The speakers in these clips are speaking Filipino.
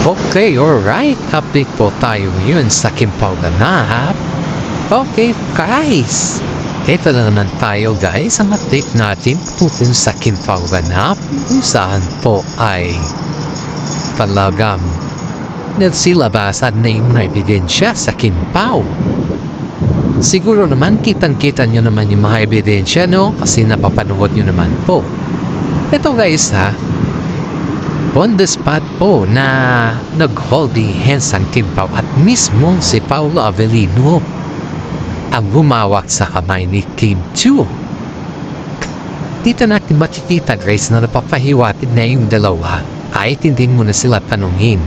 Okay, alright. Update po tayo ngayon sa Kimpaw Ganap. Okay, guys. Ito na naman tayo, guys. Ang update natin tungkol sa Kimpaw Ganap kung saan po ay talagang nagsilabasan na yung ebidensya sa Kimpaw. Siguro naman kitang-kita nyo naman yung mga ebidensya, no? Kasi napapanood nyo naman po. Ito, guys, ha? On the spot po na nag-holding hands ang Kimpaw at mismo si Paolo Avellino ang humawak sa kamay ni Kim Chiu. Dito natin makikita, guys, na napapahiwatig na yung dalawa kahit hindi mo na sila tanungin.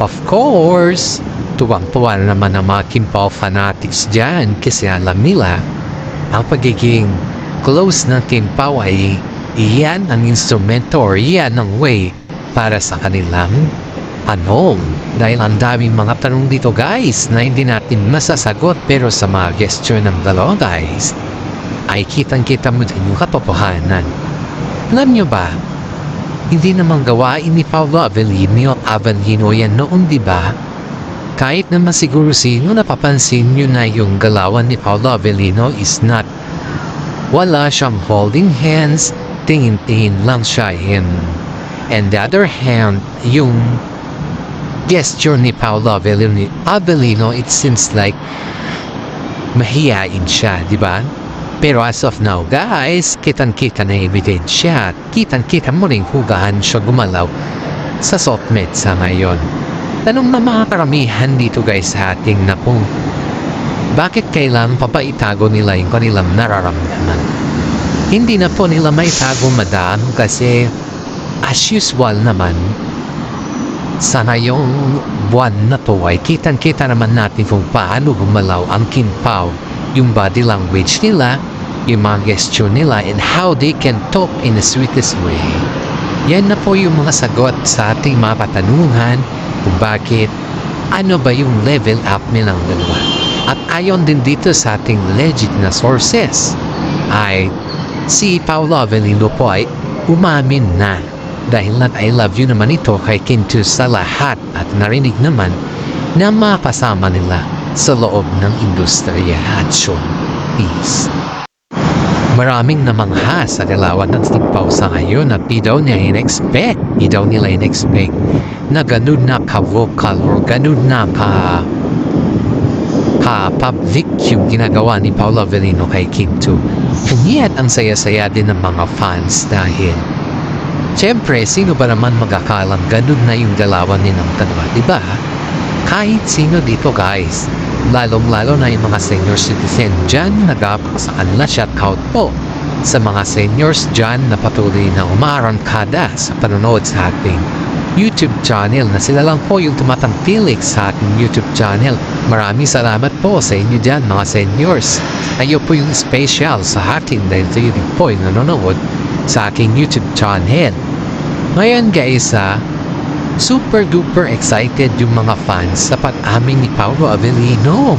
Of course, tuwang-tuwa na naman ang mga Kimpaw fanatics dyan kasi alam nila ang pagiging close ng Kimpaw ay iyan ang instrumento or iyan ang way para sa kanilang dahil ang daming mga tanong dito, guys, na hindi natin masasagot, pero sa mga gesture ng dalawa, guys, ay kitang-kita mo din yung katotohanan. Alam nyo ba, hindi naman gawain ni Paolo Avellino yan noon, di ba? Kahit naman siguro sino napapansin nyo na yung galawan ni Paolo Avellino is not, wala siyang holding hands, tingin-tingin lang siya and the other hand, yung gesture ni Paolo Avellino, it seems like mahihain siya, di ba? Pero as of now, guys, kitang-kita na ebidensya at kitang-kita mo rin hugahan siya gumalaw sa softmed sa ngayon. Tanong na mga karamihan dito, guys, sa ating na kung bakit kailangan pa ba itago nila yung kanilang nararamdaman? Hindi na po nila maitago, madam, kasi as usual naman, sa ngayong buwan na to ay kitang-kita naman natin kung paano gumalaw ang Kimpaw, yung body language nila, yung mga gesture nila, and how they can talk in the sweetest way. Yan na po yung mga sagot sa ating mga katanungan kung bakit, ano ba yung level up nilang dalawa. At ayon din dito sa ating legit na sources, ay si Paolo Avellino po ay umamin na dahil not I love you naman ito kay Kim Chiu sa lahat at narinig naman na makasama nila sa loob ng industriya at showbiz. Maraming namangha sa galawan ng Kimpaw sa ngayon at di daw nila in-expect na ganun na ka-vocal or ganun na ka-public yung ginagawa ni Paolo Avellino kay Kim Chiu. Ngunit ang saya-saya din ng mga fans dahil siyempre, sino ba naman magkakalang ganun na yung galawan nilang dalawa, diba? Kahit sino dito, guys. Lalong-lalo na yung mga senior citizen dyan, nagapang sa kanila, shoutout po sa mga seniors dyan na patuloy na umaarangkada sa panonood sa ating YouTube channel na sila lang po yung tumatangkilik sa ating YouTube channel. Maraming salamat po sa inyo dyan, mga seniors. Kayo po yung special sa atin dahil kayo din po yung nanonood sa aking YouTube channel. Ngayon, guys, super duper excited yung mga fans sa pag-amin ni Paolo Avellino.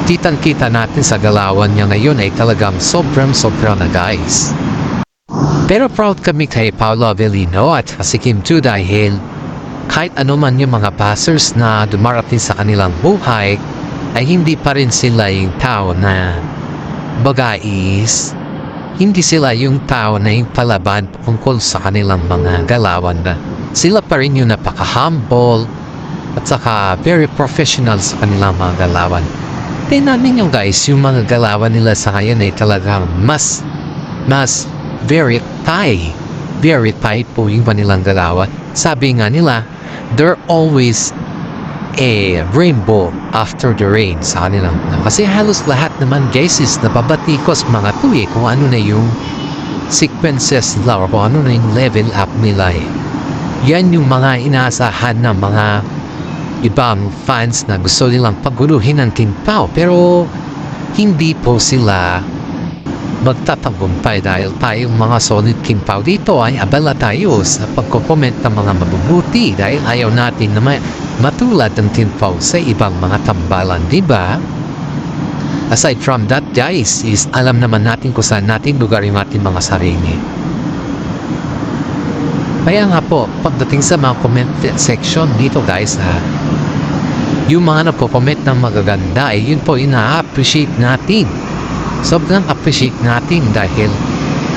Kitang-kita natin sa galawan niya ngayon ay talagang sobrang na, guys. Pero proud kami kay Paolo Avellino at si Kim Chiu dahil kahit ano man yung mga passers na dumarating sa kanilang buhay ay hindi pa rin sila yung tao na bagais. Hindi sila yung tao na yung palaban tungkol sa kanilang mga galawan na sila pa rin yung napaka-humble at saka very professional sa kanilang mga galawan. Tingnan yung guys, yung mga galawan nila sa ngayon ay talagang mas very tight po yung kanilang galawan. Sabi nga nila, they're always a rainbow after the rain sa kanilang. Kasi halos lahat naman, guys, is napabatikos mga tuwi kung ano na yung sequences nila or kung ano na yung level up nila Yan yung mga inaasahan ng mga ibang fans na gusto nilang paguluhin ng Kimpaw, pero hindi po sila magtatagumpay dahil tayong mga solid Kimpaw dito ay abala tayo sa pagko-comment ng mga mabubuti dahil ayaw natin na matulad ng Kimpaw sa ibang mga tambalan, diba? Aside from that, guys, is alam naman natin kung saan natin lugar yung ating mga sarili. Kaya nga po, pagdating sa mga comment section dito guys yung mga nagko-comment ng magaganda ay yun po ina-appreciate natin. Sobrang appreciate natin dahil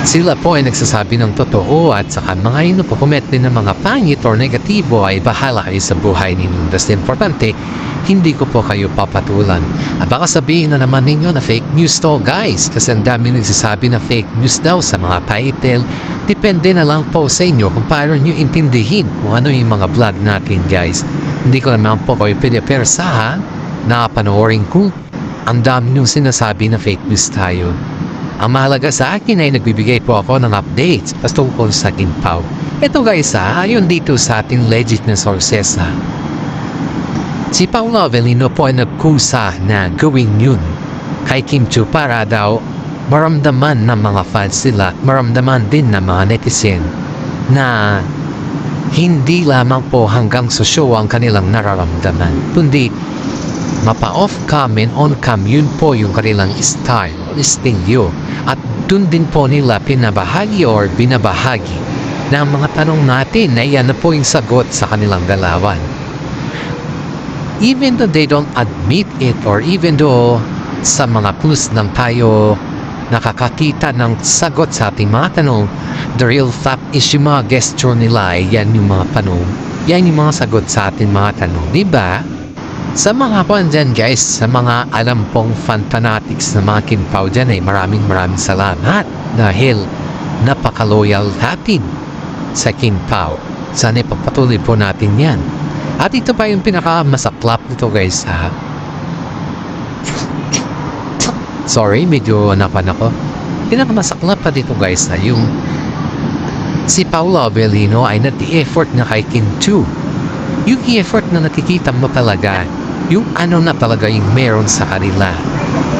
sila po ay nagsasabi ng totoo at saka mga yun nagko-comment din ng mga pangit or negatibo ay bahala kayo sa buhay ninyo. Basta importante, hindi ko po kayo papatulan. At baka sabihin na naman ninyo na fake news to guys kasi ang dami nagsasabi na fake news daw sa mga title. Depende na lang po sa inyo kung paano nyo intindihin kung ano yung mga vlog natin guys. Hindi ko naman po kayo pinapersahan na panoorin ko. Ang dami nyung sinasabi na fake news tayo. Ang mahalaga sa akin ay nagbibigay po ako ng updates patungkol sa Kimpaw. Ito guys ayon dito sa ating legit na sources si Paolo Avellino po ay nagkusa na gawin yun kay Kim Chiu para daw maramdaman ng mga fans nila, maramdaman din ng mga netizen na hindi lamang po hanggang sa show ang kanilang nararamdaman, kundi mapa-off cam and on cam yun po yung kanilang style, istilyo. At dun din po nila pinabahagi or binabahagi na ang mga tanong natin na yan na po yung sagot sa kanilang galawan. Even though they don't admit it or even though sa mga plus lang tayo nakakakita ng sagot sa ating mga tanong, the real fact is yung mga gesture nila ay yan yung mga tanong, yan yung mga sagot sa ating mga tanong, diba? Sa mga pan dyan guys, sa mga alam pong fan fanatics na mga Kimpaw dyan ay maraming salamat dahil napaka-loyal natin sa Kimpaw. Sana ipagpatuloy po natin yan. At ito pa yung pinakamasaklap nito guys Sorry, medyo napan ako. Pinakamasaklap pa dito guys yung si Paolo Avellino ay nag-effort na kay Kim Chiu. Yung effort na nakikita mo talaga, yung ano na talaga yung meron sa kanila.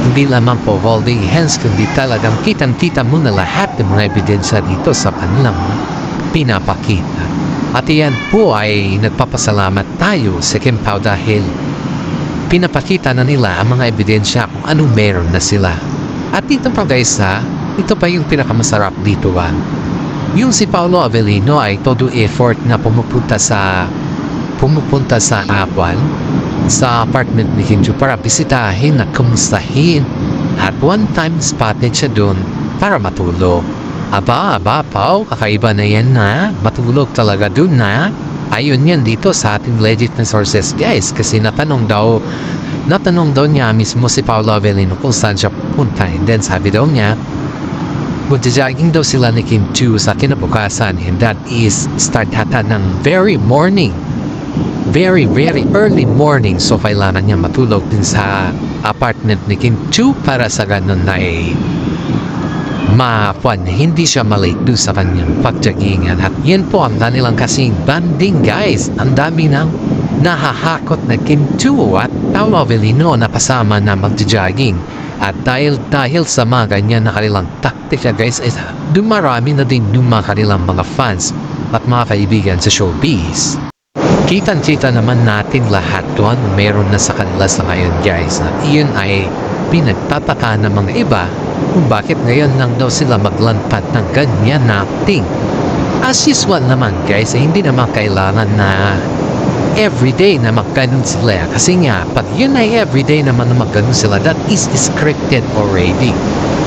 Hindi lamang po holding hands, kundi talagang kitang-kita mo na lahat ng mga ebidensya dito sa kanilang pinapakita. At iyan po ay nagpapasalamat tayo sa Kimpaw dahil pinapakita na nila ang mga ebidensya kung anong meron na sila. At dito pa guys ito pa yung pinakamasarap dito yung si Paolo Avellino ay todo effort na pumupunta sa Aguan sa apartment ni Kim Chiu para bisitahin at kumustahin. At one time spotted siya doon para matulog. Aba, Pao, kakaiba na yan matulog talaga doon Ayon yan dito sa ating legit na sources guys kasi natanong daw niya mismo si Paolo Avellino kung saan siya pupunta, and then sabi daw niya magja-jogging daw sila ni Kim Chiu sa kinabukasan, and that is start hata ng very early morning, so kailangan niya matulog din sa apartment ni Kim Chiu para sa ganun na hindi siya malate doon sa kanyang pagjaggingan. At yan po ang kanilang kasing banding guys. Ang dami nang nahahakot na Kim Chiu at Paolo Avellino na kasama na magja-jogging. At dahil sa mga ganyan na kanilang taktika guys, dumarami na din yung mga kanilang mga fans at mga kaibigan sa showbiz. Kitang-kita naman natin lahat doon meron na sa kanila sa ngayon guys. At iyon ay pinagtataka ng mga iba kung bakit ngayon lang daw sila maglanpat ng ganyan na acting. As usual naman guys, hindi naman kailangan na everyday na magganon sila. Kasi nga, pag yun ay everyday naman na magganon sila, that is scripted already.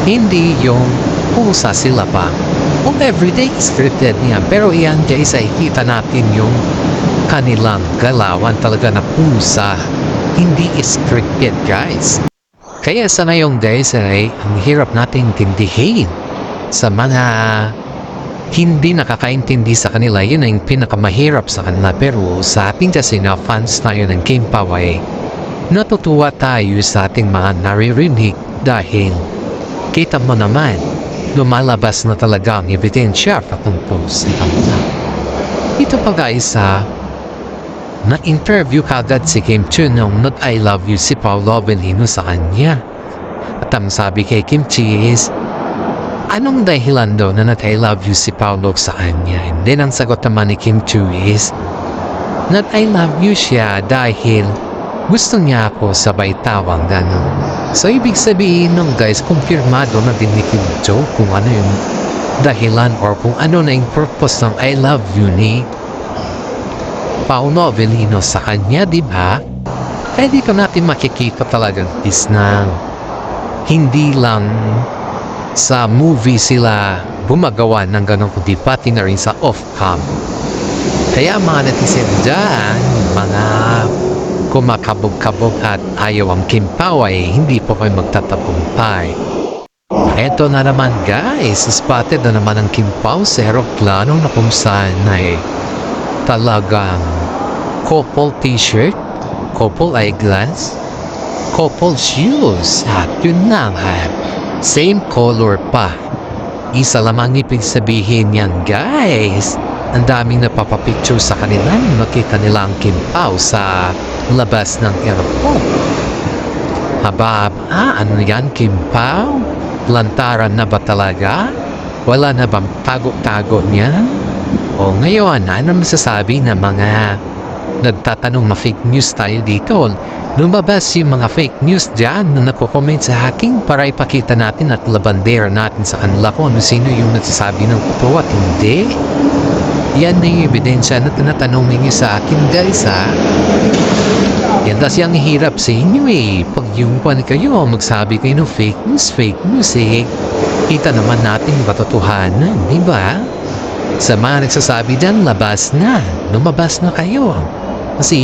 Hindi yung pusa sila pa. Kung everyday scripted niya, pero iyan guys ay kita natin yung kanilang galawan talaga na pusa. Hindi scripted guys. Kaya sa ngayong guys ay ang hirap nating tindihin sa mga hindi nakakaintindi sa kanila. Yun ang pinakamahirap sa kanila. Pero sa ating kasi na fans tayo ng Kimpaw ay natutuwa tayo sa ating mga naririnig dahil kita mo naman lumalabas na talaga ang ebidensya patungkol sa kanila. Ito pa guys na-interview kagad si Kim Chiu nung not I love you si Paolo Avellino sa kanya. At ang sabi kay Kim Chiu is, anong dahilan daw na not I love you si Paolo sa kanya? And then ang sagot naman ni Kim Chiu is, not I love you siya dahil gusto niya ako sabay tawang gano'n. So ibig sabihin nung guys, kumpirmado na din ni Kim Chiu kung ano yung dahilan or kung ano na yung purpose ng I love you ni Paolo Avellino sa kanya, di ba? Kaya dito natin makikita talagang is na hindi lang sa movie sila gumagawa ng ganun kundi pati na rin sa off-cam. Kaya mga netizen dyan, mga kumakabog-kabog at ayaw ang Kim Pao ay hindi po kayo magtatapumpay. Eto na naman guys, spotted na naman ang Kim Pao sa aeroplano na kung saan ay talagang couple t-shirt, couple eyeglass, couple shoes at yun na nga, same color pa. Isa lamang ibig sabihin yan guys, ang daming napapapicture sa kanila nung nakita nila ang Kim Pao sa labas ng airport. Haba, ano yan Kim Pao? Lantaran na ba talaga? Wala na bang tago-tago niyan? O ngayon, ano masasabi ng mga nagtatanong na fake news tayo dito? Lumabas yung mga fake news dyan na nagko-comment sa akin para ipakita natin at labandera natin sa kanila kung ano sino yung nagsasabi ng totoo at hindi. Yan na yung ebidensya na tinatanong ninyo sa akin guys ha. Yan kasi ang hirap sa inyo eh. Pag yung kwan kayo, magsabi kayo ng fake news eh. Kita naman natin yung katotohanan, di ba? Sa mga nagsasabi dyan, labas na. Lumabas na kayo. Kasi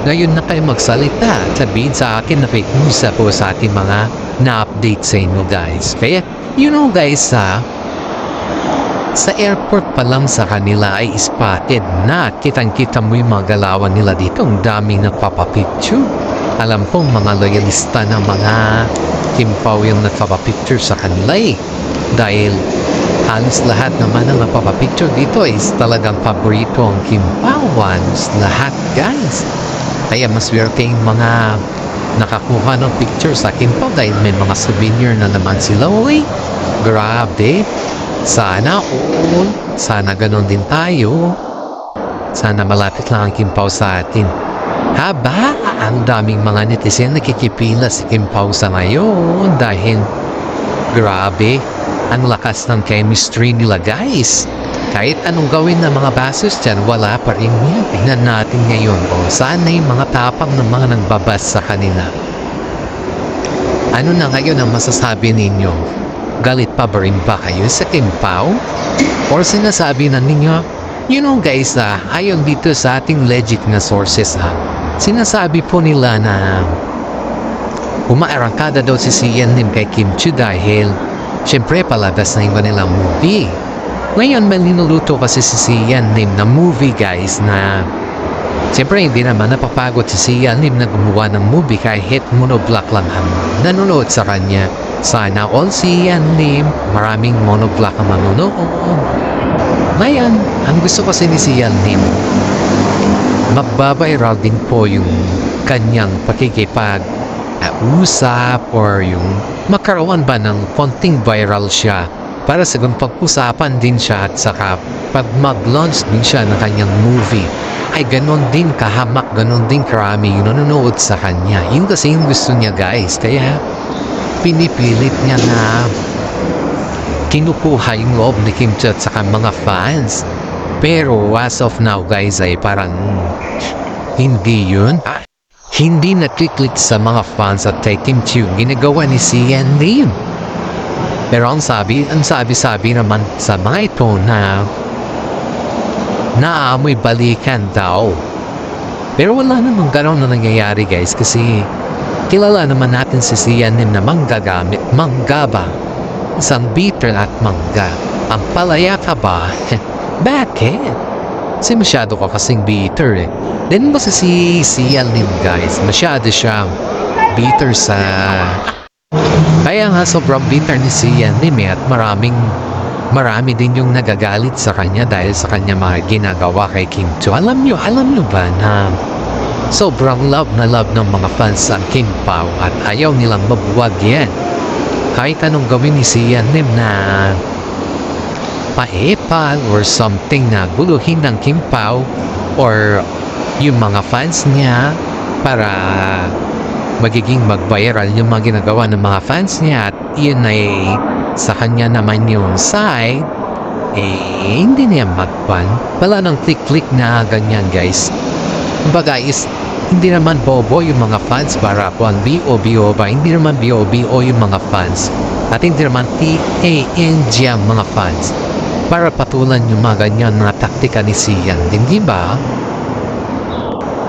ngayon na kayo magsalita at sabihin sa akin na fake news ako sa ating mga na-update sa inyo guys. Kaya, you know guys ha, sa airport pa lang sa kanila ay spotted na kitang-kita mo yung mga galawan nila dito. Ang daming nagpapapicture. Alam kong mga loyalista ng mga Kim Pao yung nagpapapicture sa kanila eh. Dahil halos lahat naman ang nagpapapicture dito is talagang paborito ang Kim Pao ones. Lahat guys. Kaya mas werteng mga nakakuha ng picture sa Kim Pao dahil may mga souvenir na naman sila. Uy, grabe. Sana all. Sana ganon din tayo. Sana malapit lang ang Kim Pao sa atin. Haba, ang daming mga netizen nakikipila si Kim Pao sa ngayon dahil grabe, ang lakas ng chemistry nila guys. Kahit anong gawin ng mga basos dyan, wala pa rin yan. Tingnan natin ngayon o saan na yung mga tapang ng mga nagbabas sa kanila. Ano na ngayon ang masasabi ninyo? Galit pa ba rin ba kayo sa Kim Pao? Or sinasabi na ninyo, you know guys ayon dito sa ating legit na sources sinasabi po nila na umaarangkada daw si Sian Lim kay Kim Chiu dahil syempre palabas na yung kanilang movie. Ngayon may linuluto kasi si Sian Lim na movie guys na syempre hindi naman napapagod si Sian Lim na gumawa ng movie kahit monoblock lang ang nanonood sa kanya. Sana all si Sian Lim, maraming monoblock ang manonood. Ngayon, ang gusto kasi ni Sian Lim, magbabiral din po yung kanyang pakikipag-usap or yung magkaroon ba ng konting viral siya para sa pag-usapan din siya at saka pag mag-launch din siya ng kanyang movie ay ganon din kahamak, ganon din karami yung nanonood sa kanya. Yun kasi yung gusto niya guys, kaya pinipilit niya na kinukuha yung loob ni Kim Chiu at saka mga fans. Pero as of now guys ay parang hindi yun. Hindi nakiklik sa mga fans at kay Kim Chiu ginagawa ni Sian Lim. Pero ang sabi naman sa mga ito na naamoy balikan daw. Pero wala namang gano'n na nangyayari guys kasi kilala naman natin si Sian Lim na manggagamit, manggaba. Isang bitter at mangga. Ang palaya ka ba? Bakit? Kasi masyado ka kasing bitter eh. Then ba si Sian Lim guys, masyado siyang bitter sa... Kaya nga sobrang bitter ni Sian Lim at marami din yung nagagalit sa kanya dahil sa kanya mga ginagawa kay Kim Chiu. Alam nyo ba na sobrang love na love ng mga fans ang Kim Pao at ayaw nilang mabuwag yan. Kahit anong gawin ni Sian Lim na paepal or something na guluhin ng Kim Pao or yung mga fans niya para magiging mag-viral yung mga ginagawa ng mga fans niya at yun ay sa kanya naman yung side, hindi niya magpan. Wala nang click-click na ganyan guys. Kumbaga is, hindi naman bobo yung mga fans para kuan BO ba? Hindi naman BO yung mga fans. At hindi naman TANG ang mga fans. Para patulan yung mga ganyan na taktika ni Sian. Hindi ba?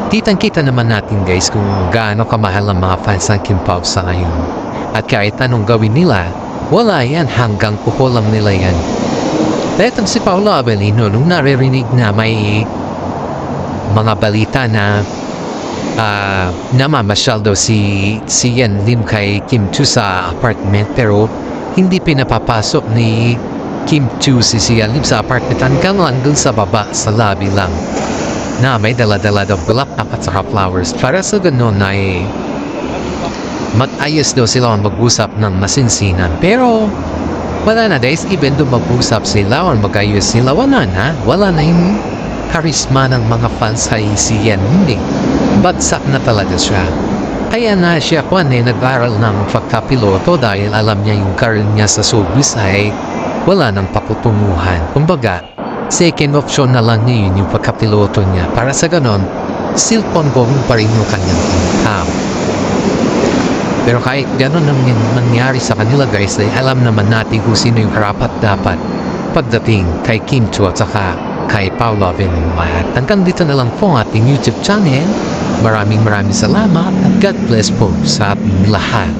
Kitang-kita naman natin guys kung gaano kamahal ang mga fans ng Kim Pao sa ngayon. At kahit anong gawin nila, wala yan hanggang kukulang nila yan. Etong si Paolo Avellino, nung naririnig na may mga balita na namamasyal daw si Yan Lim kay Kim Chu sa apartment pero hindi pinapapasok ni Kim Chu si Yan Lim sa apartment hanggang lang dun sa baba sa lobby lang na may dala-dala daw bulaklak at saka flowers para sa ganun ay mag-ayos daw sila mag-usap ng masinsinan pero wala na guys, even doon mag-usap sila o mag-ayos sila, wala na yung charisma ng mga fans kay Sian hindi. Bagsak na talaga siya. Kaya na siya nag-aral ng pagkapiloto dahil alam niya yung career niya sa showbiz ay wala nang paputunguhan. Kumbaga, second option na lang niya yun yung pagkapiloto niya. Para sa ganon, still ongoing pa rin yung kanyang income. Pero kahit ganon ang mangyari sa kanila guys, ay alam naman natin kung sino yung karapat dapat pagdating kay Kim Chu at saka kay Paolo Avellino. At hanggang dito na lang po ang ating YouTube channel. Maraming salamat at God bless po sa ating lahat.